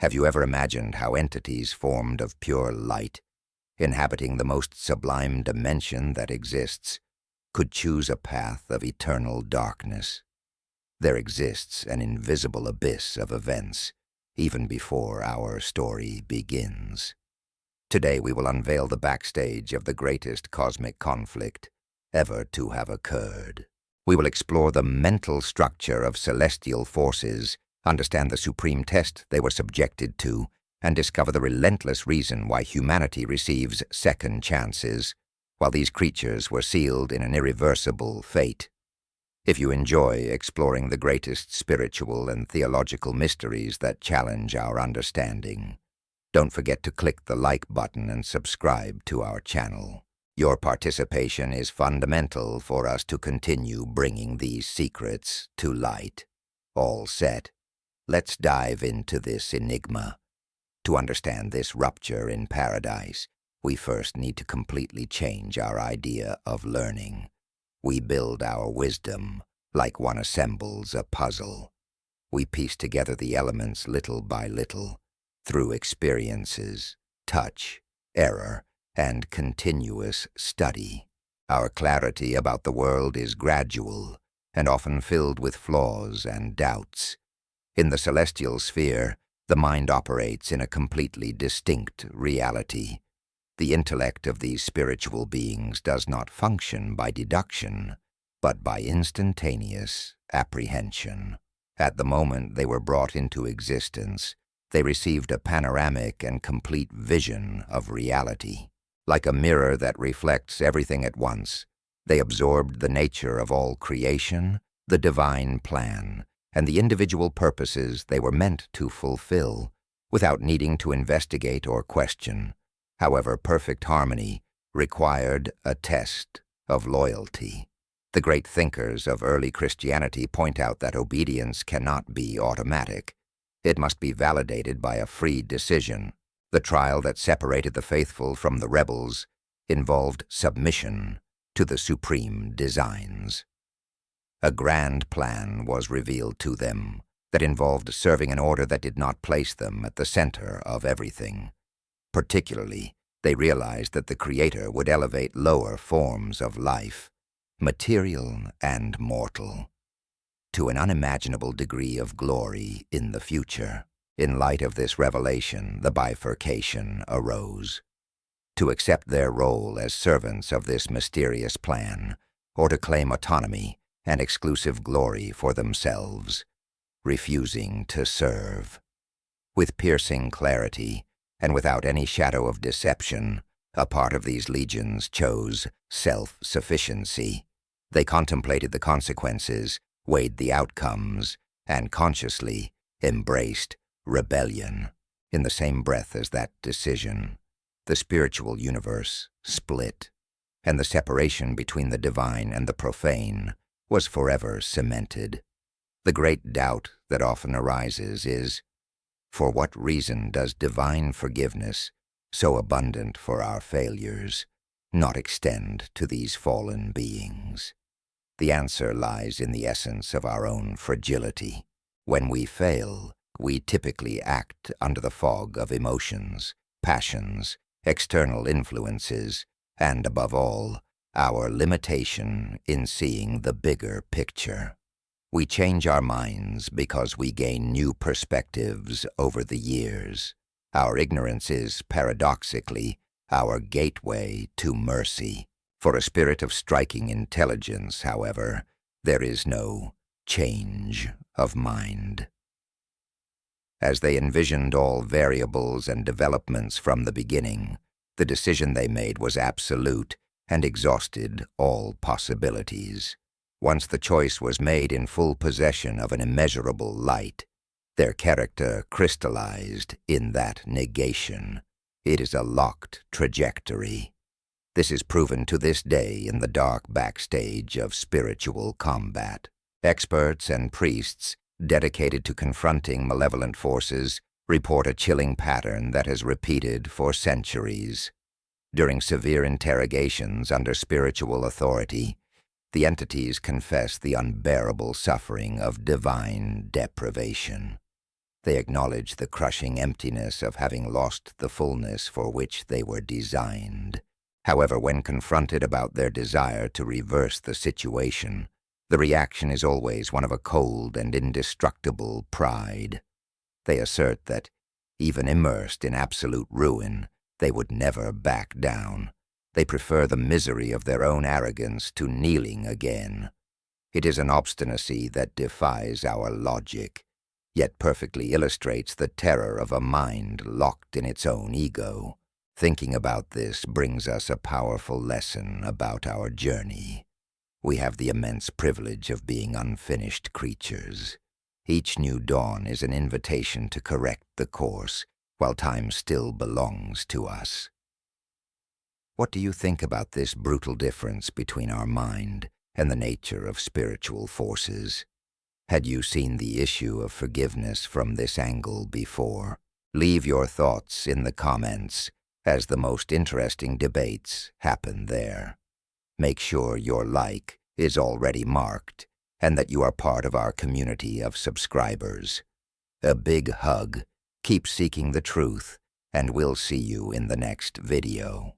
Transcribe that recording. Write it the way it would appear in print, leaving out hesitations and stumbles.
Have you ever imagined how entities formed of pure light, inhabiting the most sublime dimension that exists, could choose a path of eternal darkness? There exists an invisible abyss of events, even before our story begins. Today we will unveil the backstage of the greatest cosmic conflict ever to have occurred. We will explore the mental structure of celestial forces, understand the supreme test they were subjected to, and discover the relentless reason why humanity receives second chances, while these creatures were sealed in an irreversible fate. If you enjoy exploring the greatest spiritual and theological mysteries that challenge our understanding, don't forget to click the like button and subscribe to our channel. Your participation is fundamental for us to continue bringing these secrets to light. All set. Let's dive into this enigma. To understand this rupture in paradise, we first need to completely change our idea of learning. We build our wisdom like one assembles a puzzle. We piece together the elements little by little, through experiences, touch, error, and continuous study. Our clarity about the world is gradual and often filled with flaws and doubts. In the celestial sphere, the mind operates in a completely distinct reality. The intellect of these spiritual beings does not function by deduction, but by instantaneous apprehension. At the moment they were brought into existence, they received a panoramic and complete vision of reality. Like a mirror that reflects everything at once, they absorbed the nature of all creation, the divine plan, and the individual purposes they were meant to fulfill, without needing to investigate or question. However, perfect harmony required a test of loyalty. The great thinkers of early Christianity point out that obedience cannot be automatic. It must be validated by a free decision. The trial that separated the faithful from the rebels involved submission to the supreme designs. A grand plan was revealed to them that involved serving an order that did not place them at the center of everything. Particularly, they realized that the Creator would elevate lower forms of life, material and mortal, to an unimaginable degree of glory in the future. In light of this revelation, the bifurcation arose. To accept their role as servants of this mysterious plan, or to claim autonomy and exclusive glory for themselves, refusing to serve. With piercing clarity, and without any shadow of deception, a part of these legions chose self-sufficiency. They contemplated the consequences, weighed the outcomes, and consciously embraced rebellion. In the same breath as that decision, the spiritual universe split, and the separation between the divine and the profane was forever cemented. The great doubt that often arises is, for what reason does divine forgiveness, so abundant for our failures, not extend to these fallen beings? The answer lies in the essence of our own fragility. When we fail, we typically act under the fog of emotions, passions, external influences, and above all, our limitation in seeing the bigger picture. We change our minds because we gain new perspectives over the years. Our ignorance is, paradoxically, our gateway to mercy. For a spirit of striking intelligence, however, there is no change of mind. As they envisioned all variables and developments from the beginning, the decision they made was absolute and exhausted all possibilities. Once the choice was made in full possession of an immeasurable light, their character crystallized in that negation. It is a locked trajectory. This is proven to this day in the dark backstage of spiritual combat. Experts and priests dedicated to confronting malevolent forces report a chilling pattern that has repeated for centuries. During severe interrogations under spiritual authority, the entities confess the unbearable suffering of divine deprivation. They acknowledge the crushing emptiness of having lost the fullness for which they were designed. However, when confronted about their desire to reverse the situation, the reaction is always one of a cold and indestructible pride. They assert that, even immersed in absolute ruin, they would never back down. They prefer the misery of their own arrogance to kneeling again. It is an obstinacy that defies our logic, yet perfectly illustrates the terror of a mind locked in its own ego. Thinking about this brings us a powerful lesson about our journey. We have the immense privilege of being unfinished creatures. Each new dawn is an invitation to correct the course, while time still belongs to us. What do you think about this brutal difference between our mind and the nature of spiritual forces? Had you seen the issue of forgiveness from this angle before? Leave your thoughts in the comments, as the most interesting debates happen there. Make sure your like is already marked and that you are part of our community of subscribers. A big hug, keep seeking the truth, and we'll see you in the next video.